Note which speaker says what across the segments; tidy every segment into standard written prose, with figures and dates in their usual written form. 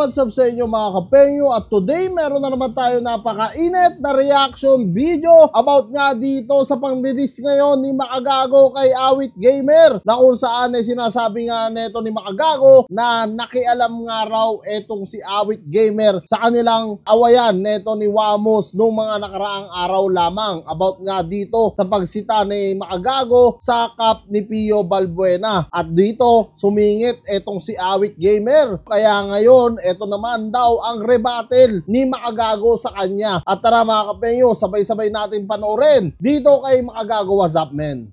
Speaker 1: what's up sa inyo mga kapenyo, at today meron na naman tayo napakainit na reaction video about nga dito sa pang-release ngayon ni Makagago kay Awit Gamer, na kung saan ay sinasabi nga neto ni Makagago na nakialam nga raw etong si Awit Gamer sa kanilang awayan neto ni Wamos noong mga nakaraang araw lamang about nga dito sa pagsita ni Makagago sa cup ni Pio Balbuena. At dito sumingit etong si Awit Gamer, kaya ngayon eto naman daw ang rebuttal ni Makagago sa kanya. At tara mga kapenyo, sabay-sabay natin panoorin dito kay Makagago. What's up, man?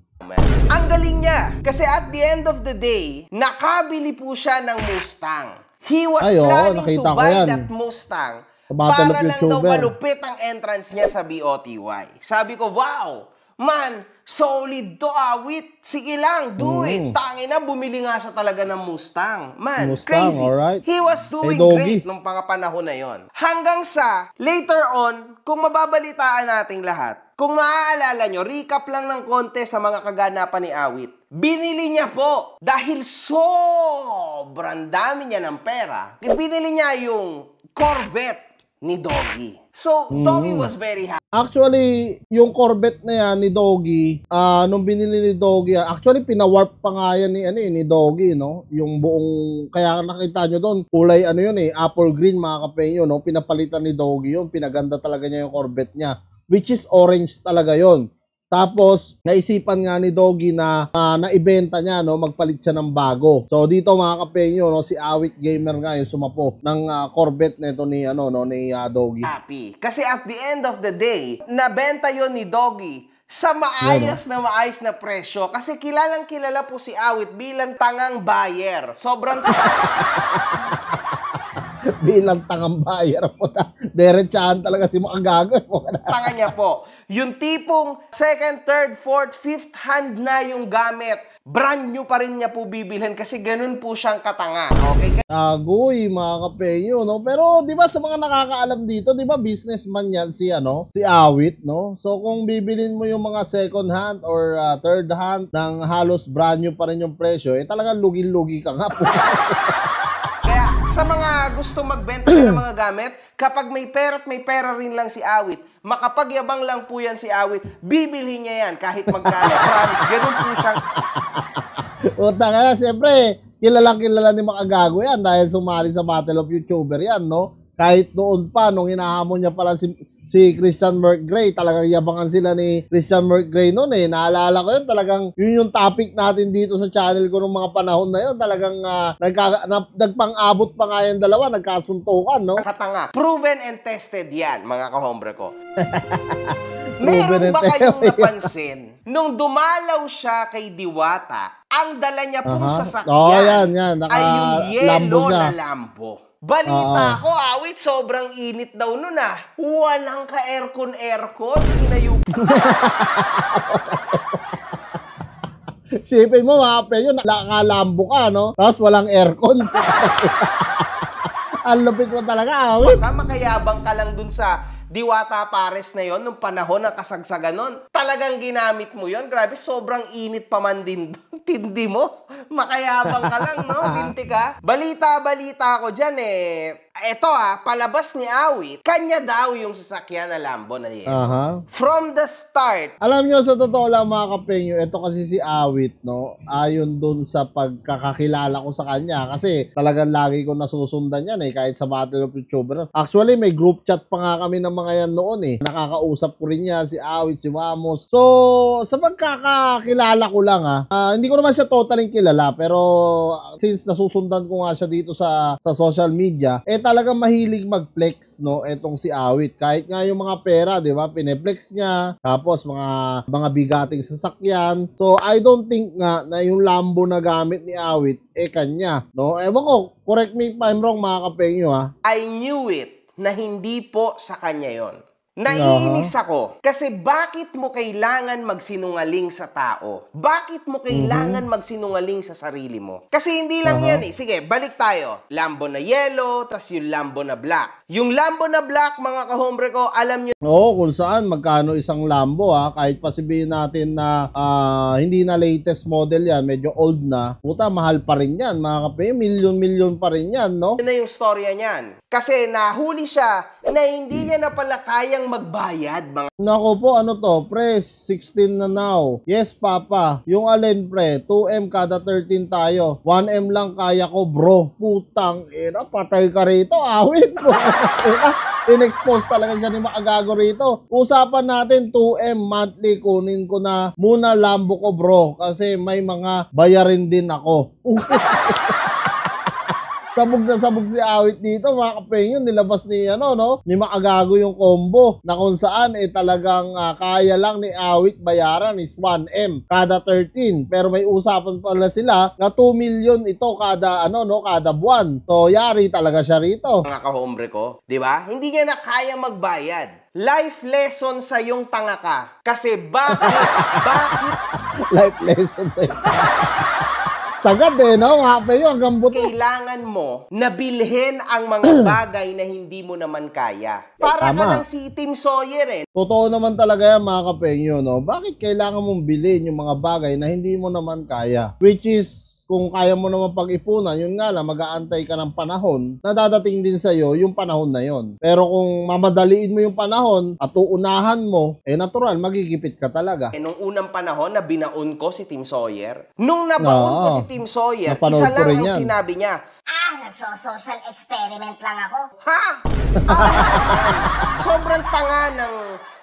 Speaker 2: Ang galing niya kasi at the end of the day, nakabili po siya ng Mustang. He was planning to buy that Mustang para lang daw malupit ang entrance niya sa BOTY. Sabi ko, wow, man, solid to, Awit. Sige lang, do it. Tangina, bumili nga siya talaga ng Mustang. Man, crazy.
Speaker 1: Alright.
Speaker 2: He was doing great nung mga panahon na yon. Hanggang sa, later on, kung mababalitaan nating lahat, kung maaalala nyo, recap lang ng konti sa mga kaganapan ni Awit. Binili niya po, dahil sobrang dami niya ng pera, binili niya yung Corvette ni Doggy. So, Doggy was very happy.
Speaker 1: Actually, yung Corvette na yan ni Doggy, nung binili ni Doggy, actually pinawarp pa nga yan ni Doggy, no? Yung buong, kaya nakita nyo doon, kulay yun apple green mga kapenyo, no? Pinapalitan ni Doggy yun, pinaganda talaga niya yung Corvette niya, which is orange talaga yon. Tapos, naisipan nga ni Doggy na naibenta niya, no, magpalit siya ng bago. So, dito mga kapenyo, no, si Awit Gamer nga yung sumapo ng Corvette nito ni, ni Doggy.
Speaker 2: Happy. Kasi at the end of the day, nabenta yon ni Doggy sa maayos na presyo. Kasi kilalang kilala po si Awit bilang tangang buyer. Sobrang
Speaker 1: bilang tangang buyer po. Diretsahan talaga si Makagago.
Speaker 2: Tanga niya po. Yung tipong second, third, fourth, fifth hand na yung gamit, brand new pa rin niya po bibilhin kasi ganun po siyang katanga. Okay?
Speaker 1: Agoy, mga kapenyo, no? Pero, di ba, sa mga nakakaalam dito, di ba, businessman yan si Awit, no? So, kung bibilin mo yung mga second hand or third hand ng halos brand new pa rin yung presyo, talagang lugi-lugi ka nga po.
Speaker 2: Sa mga gusto magbenta ng mga gamit, kapag may pera at may pera rin lang si Awit, makapagyabang lang po yan si Awit, bibilhin niya yan kahit magkano. Promise, ganun po siyang...
Speaker 1: Utang nga, siyempre, kilala ni Makagago yan dahil sumali sa Battle of YouTuber yan, no? Kahit noon pa, nung hinahamon niya pala si Christian McGray, talagang yabangan sila ni Christian McGray noon eh. Naalala ko yun, talagang yun yung topic natin dito sa channel ko nung mga panahon na yun. Talagang nagpang-abot pa nga yung dalawa, nagkasuntukan, no?
Speaker 2: Katanga. Proven and tested yan, mga kahombre ko. Meron ba kayong napansin, nung dumalaw siya kay Diwata, ang dala niya po sa sakyan ay yung yellow na Lambo. Balita ko, Awit, sobrang init daw nun Walang ka-aircon. Hinayup.
Speaker 1: Sipin mo, mga penyo, nakalambo ka, no? Tapos walang aircon. Ang lupit mo talaga, Awit.
Speaker 2: Makayabang ka lang dun sa Diwata Pares na yon nung panahon ng kasagsagan nun. Talagang ginamit mo yon. Grabe, sobrang init pa man din. Tindi mo. Makayabang ka lang, no? Binti ka. Balita ko dyan Eto palabas ni Awit, kanya daw yung sasakyan na Lambo na yan. From the start.
Speaker 1: Alam nyo, sa totoo lang mga kapenyo, ito kasi si Awit, no? Ayon dun sa pagkakakilala ko sa kanya. Kasi talagang lagi ko nasusundan yan kahit sa Battle of YouTuber. Actually, may group chat pa nga kami ng mga yan noon Nakakausap ko rin niya si Awit, si Wamos. So, sa pagkakakilala ko lang hindi ko naman siya totally kilala, pero since nasusundan ko nga siya dito sa social media, talagang mahilig mag-flex, no, etong si Awit. Kahit nga yung mga pera, di ba, pineflex niya, tapos mga bigating sasakyan. So, I don't think nga na yung Lambo na gamit ni Awit, kanya, no? Ewan ko, correct me if I'm wrong, mga kapenyo,
Speaker 2: I knew it na hindi po sa kanya yon. Naiinis ako kasi bakit mo kailangan magsinungaling sa tao? Bakit mo kailangan magsinungaling sa sarili mo? Kasi hindi lang yan eh. Sige, balik tayo. Lambo na yellow, tas yung Lambo na black. Yung Lambo na black, mga kahombre ko, alam nyo
Speaker 1: Oo, kung saan, magkano isang Lambo kahit pa sabihin natin na hindi na latest model yan, medyo old na, puta, mahal pa rin yan, mga kape, milyon-milyon pa rin yan, no?
Speaker 2: na yung storya niyan. Kasi nahuli siya na hindi niya na pala kayang magbayad, mga
Speaker 1: Nako po, ano to, pre, 16 na now. Yes, papa. Yung alin, pre, 2M kada 13 tayo. 1M lang kaya ko, bro. Putang ina, patay ka rito, awit mo. In-expose talaga siya ni Makagago rito. Usapan natin 2M monthly, kunin ko na muna Lambo ko, bro, kasi may mga bayarin din ako. Sabog na sabog si Awit dito, mga kapengyo, nilabas ni ni Makagago yung combo na kung saan talagang kaya lang ni Awit bayaran is 1M kada 13, pero may usapan pala sila na 2 million ito kada kada buwan. So yari talaga siya rito.
Speaker 2: mga kahombre ko, di ba? Hindi niya na kaya magbayad. Life lesson sa yung tanga ka. Kasi bakit?
Speaker 1: Life lesson sa'yo. Sagad no? Mga kapengyo, hanggang buto.
Speaker 2: Kailangan mo nabilhin ang mga bagay na hindi mo naman kaya. Para
Speaker 1: Tama.
Speaker 2: ka lang si Tim Sawyer
Speaker 1: Totoo naman talaga yan, mga kapengyo, no? Bakit kailangan mong bilhin yung mga bagay na hindi mo naman kaya? Which is, kung kaya mo naman pag-ipunan, yun nga lang, mag-aantay ka ng panahon na dadating din sa'yo yung panahon na yon. Pero kung mamadaliin mo yung panahon at uunahan mo, natural, magigipit ka talaga.
Speaker 2: Nung unang panahon na binaon ko si Tim Sawyer, nung nabaon ko si Tim Sawyer,
Speaker 1: napanood
Speaker 2: isa
Speaker 1: ko
Speaker 2: lang
Speaker 1: rin
Speaker 2: ang
Speaker 1: yan.
Speaker 2: sinabi niya,
Speaker 3: nagso-social experiment lang ako.
Speaker 2: ha? Sobrang tanga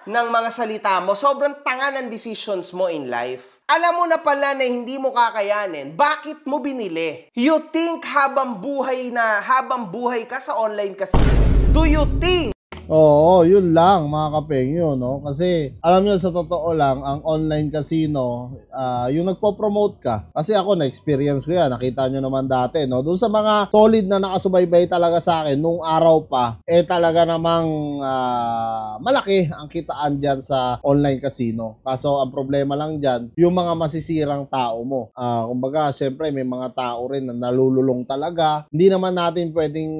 Speaker 2: ng mga salita mo. Sobrang tanga ng decisions mo in life. Alam mo na pala na hindi mo kakayanin. Bakit mo binili? You think habang buhay ka sa online kasi, do you think?
Speaker 1: Oo, yun lang, mga kapengyo, no? Kasi, alam nyo, sa totoo lang, ang online casino, yung nagpo-promote ka. Kasi ako, na-experience ko yan. Nakita nyo naman dati, no? Doon sa mga solid na nakasubaybay talaga sa akin, nung araw pa, talaga namang malaki ang kitaan dyan sa online casino. Kaso, ang problema lang dyan, yung mga masisirang tao mo. Kumbaga, syempre, may mga tao rin na nalululong talaga. Hindi naman natin pwedeng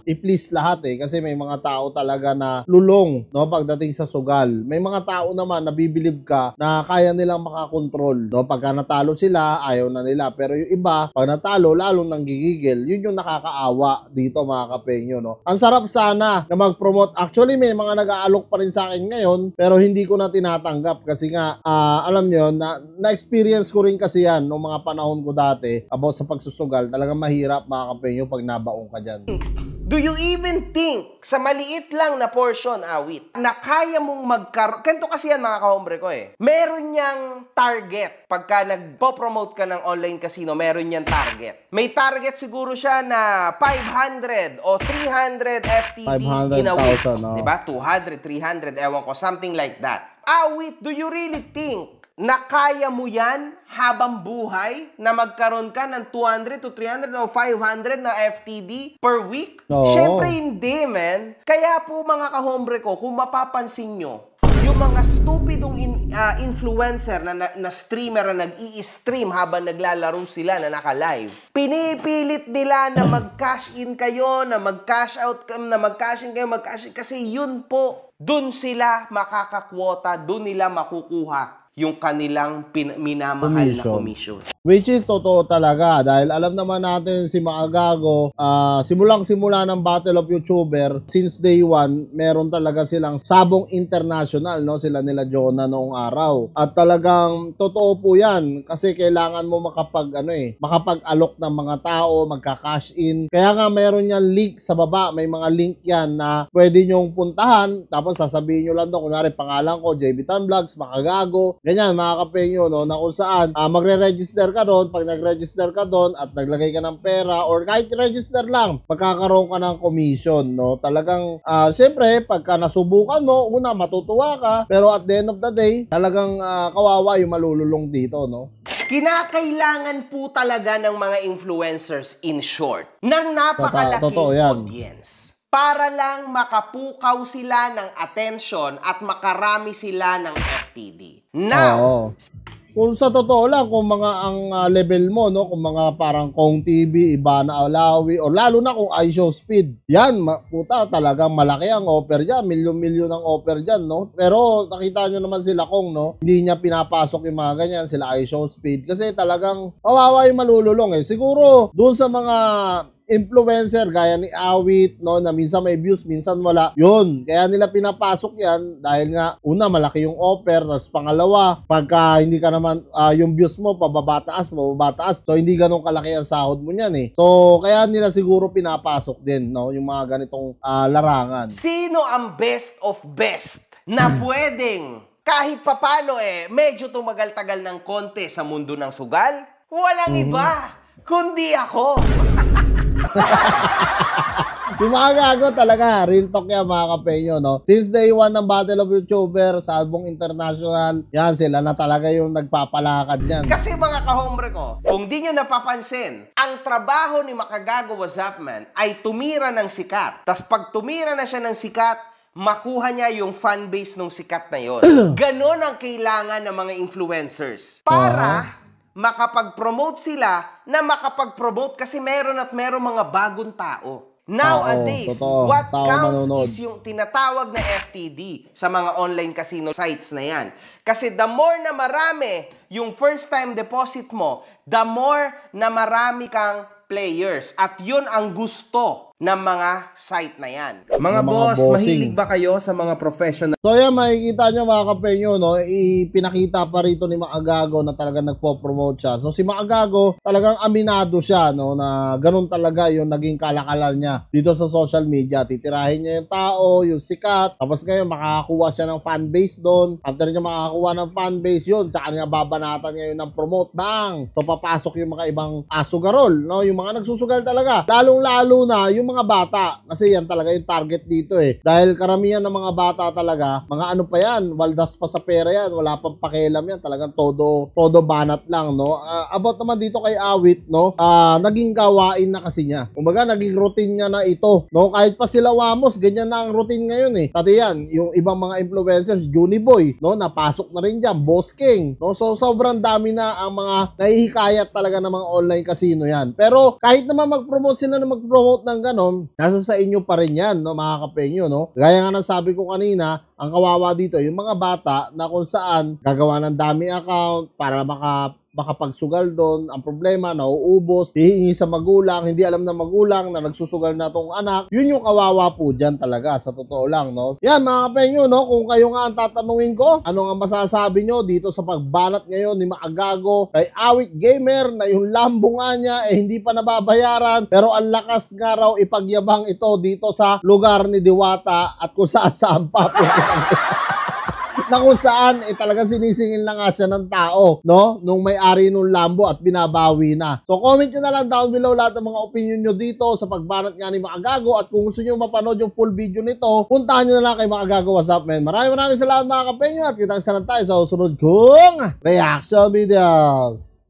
Speaker 1: i-please lahat kasi may mga tao talaga na lulong, no, pagdating sa sugal. May mga tao naman na bibilib ka na kaya nilang makakontrol, no? Pagka natalo sila, ayaw na nila. Pero yung iba, pag natalo, lalong nanggigigil. Yun yung nakakaawa dito, mga kapengyo, no? Ang sarap sana na mag-promote. Actually, may mga nag-aalok pa rin sa akin ngayon, pero hindi ko na tinatanggap kasi nga, alam nyo, na-experience ko rin kasi yan noong mga panahon ko dati about sa pagsusugal. Talagang mahirap, mga kapengyo, pag nabaong ka dyan.
Speaker 2: Do you even think sa maliit lang na portion, Awit, na kaya mong magkaroon? Ganito kasi yan, mga kahombre ko Meron niyang target. Pagka nagpo-promote ka ng online casino, meron niyang target. May target siguro siya na 500 o 300 FTP in a week.
Speaker 1: 500,000, no?
Speaker 2: Diba? 200, 300, ewan ko, something like that. Awit, do you really think na kaya mo yan habang buhay na magkaroon ka ng 200 to 300 o 500 na FTD per week?
Speaker 1: Oo.
Speaker 2: Siyempre hindi, man. Kaya po, mga kahombre ko, kung mapapansin nyo, yung mga stupidong influencer na streamer na nag-i-stream habang naglalaro sila na naka-live, pinipilit nila na mag-cash in kayo, na mag-cash out, na mag-cash in kayo, mag-cash in. Kasi yun po, dun sila makakakwota, dun nila makukuha yung kanilang minamahal na commission.
Speaker 1: Which is totoo talaga dahil alam naman natin si Makagago, simulang-simula ng Battle of YouTuber, since day one, meron talaga silang sabong international, no? Sila nila Jonah noong araw. At talagang totoo po yan kasi kailangan mo makapag-alok ng mga tao, magka-cash in. Kaya nga meron yan link sa baba, may mga link yan na pwede nyong puntahan, tapos sasabihin nyo lang doon, kunwari pangalan ko, JB Tan Vlogs, Makagago, ganyan, mga kapengyo, no, na kung saan magre-register ka doon. Pag nag-register ka doon at naglagay ka ng pera or kahit register lang, magkakaroon ka ng commission, no. Talagang siyempre pagka nasubukan mo, una matutuwa ka, pero at the end of the day, talagang kawawa yung malululong dito, no.
Speaker 2: Kinakailangan po talaga ng mga influencers, in short, ng napakalaking
Speaker 1: Totoo yan.
Speaker 2: audience para lang makapukaw sila ng attention at makarami sila ng FTD. Now,
Speaker 1: Oo. Kung sa totoo lang, kung mga ang level mo, no, kung mga parang Kong TV, Ibana Alawi, o lalo na kung iShow Speed, yan, puta, talagang malaki ang offer dyan, milyon-milyon ang offer dyan, no? Pero nakita nyo naman sila Kong, no, hindi niya pinapasok yung mga ganyan, sila iShow Speed, kasi talagang kawawa yung malululong, eh. Siguro, dun sa mga influencer gaya ni Awit, no, na minsan may views, minsan wala. Yun, kaya nila pinapasok yan dahil nga una malaki yung offer, tapos pangalawa, pagka hindi ka naman yung views mo pababa taas, so hindi ganun kalaki ang sahod mo niyan eh. So kaya nila siguro pinapasok din, no, yung mga ganitong larangan.
Speaker 2: Sino ang best of best na pwedeng kahit papano medyo tumagal-tagal ng konti sa mundo ng sugal? Walang iba, kundi ako.
Speaker 1: Yung mga gago talaga, real talk yan mga kapenyo, no? Since day one ng Battle of YouTuber sa album international, yan sila na talaga yung nagpapalakad yan.
Speaker 2: Kasi mga kahombre ko, kung di nyo napapansin, ang trabaho ni Makagago What's Up Man ay tumira ng sikat. Tas pag tumira na siya ng sikat, makuha niya yung fanbase ng sikat na yon. Ganon ang kailangan ng mga influencers. Para makapag-promote sila na makapag-promote kasi meron mga bagong tao. Nowadays,
Speaker 1: totoo.
Speaker 2: what
Speaker 1: Tao
Speaker 2: counts
Speaker 1: manonood.
Speaker 2: is yung tinatawag na FTD sa mga online casino sites na yan. Kasi the more na marami yung first time deposit mo, the more na marami kang players. At yun ang gusto ng mga site na yan. Mga
Speaker 1: Ng mga
Speaker 2: boss,
Speaker 1: bossing.
Speaker 2: mahilig ba kayo sa mga professional?
Speaker 1: So yan, makikita nyo mga kapenyo, no, ipinakita pa rito ni Makagago na talagang nagpo-promote siya. So si Makagago, talagang aminado siya, no, na ganun talaga yung naging kalakalan niya dito sa social media. Titirahin niya yung tao, yung sikat, tapos ngayon makakakuha siya ng fanbase doon. After niya makakakuha ng fanbase yun, tsaka niya babanatan niya yun ng promote, bang! So papasok yung mga ibang asugarol, no, yung mga nagsusugal talaga. Lalong-lalo na yung mga bata, kasi yan talaga yung target dito eh. Dahil karamihan ng mga bata talaga, mga ano pa yan, waldas pa sa pera yan, wala pang pakialam yan, talagang todo banat lang, no. About naman dito kay Awit, no, naging gawain na kasi niya. Kumbaga, naging routine niya na ito, no. Kahit pa sila Wamos, ganyan na ang routine ngayon eh. Pati yan, yung ibang mga influencers, Juniboy, no, napasok na rin dyan, Boss King, no. So, sobrang dami na ang mga nahihikayat talaga ng mga online casino yan. Pero, kahit naman mag-promote sila na mag-promote ng nasa sa inyo pa rin yan, no, mga kapenyo, no? Gaya nga ng sabi ko kanina, ang kawawa dito, yung mga bata na kung saan gagawa ng dami account para makapagsugal doon. Ang problema, nauubos, hihingi sa magulang, hindi alam na magulang na nagsusugal na tong anak. Yun yung kawawa po dyan talaga, sa totoo lang, no? Yan, mga kapenyo, no? Kung kayo nga ang tatanungin ko, ano nga masasabi nyo dito sa pagbanat ngayon ni Makagago kay Awit Gamer na yung Lambo nga niya hindi pa nababayaran, pero ang lakas nga raw ipagyabang ito dito sa lugar ni Diwata at kung saan pa po. Na kung saan talaga sinisingil na nga siya ng tao, no? Nung may-ari nung Lambo at binabawi na. So comment nyo na lang down below lahat ng mga opinion nyo dito sa pagbanat nga ni Makagago, at kung gusto nyo mapanood yung full video nito, puntahan nyo na lang kay Makagago What's Up Man. Maraming salamat mga kapenyo at kita-kita tayo sa susunod kong reaction videos.